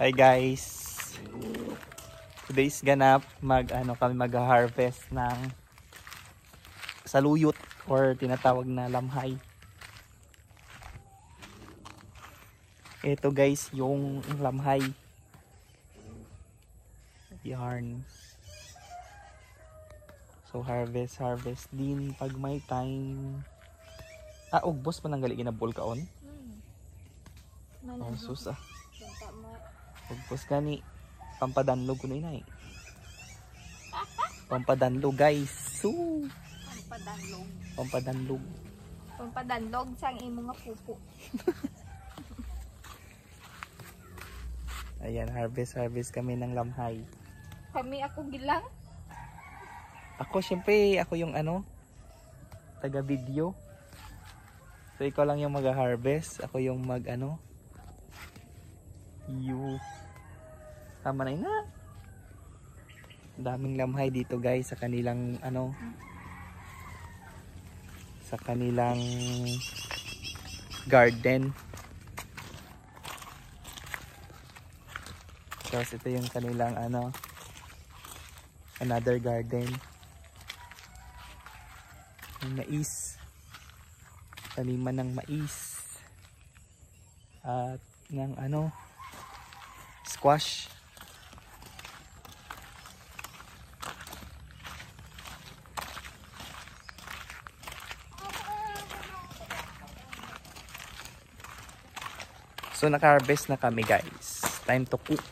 Hi guys. Today's ganap kami mag-harvest ng saluyot or tinatawag na lamhay. Ito guys yung lamhay. Yarn. So harvest din pag may time. Ugbos pa nang gali ginabol kaon. Sus Ugbos gani pampadanlog kuno inay. Pampadanlog guys. Pampadanlog sang imo nga pupo. Ayan, harvest kami ng lamhay. Kami ako gilang. Ako syempre, ako yung taga video. So ikaw lang yung mag-harvest, ako yung tama na yun na. Daming lamhay dito guys sa kanilang sa kanilang garden. Tapos ito yung kanilang another garden. Yung mais. Taniman ng mais. At ng squash. So naka-harvest na kami guys. Time to cook.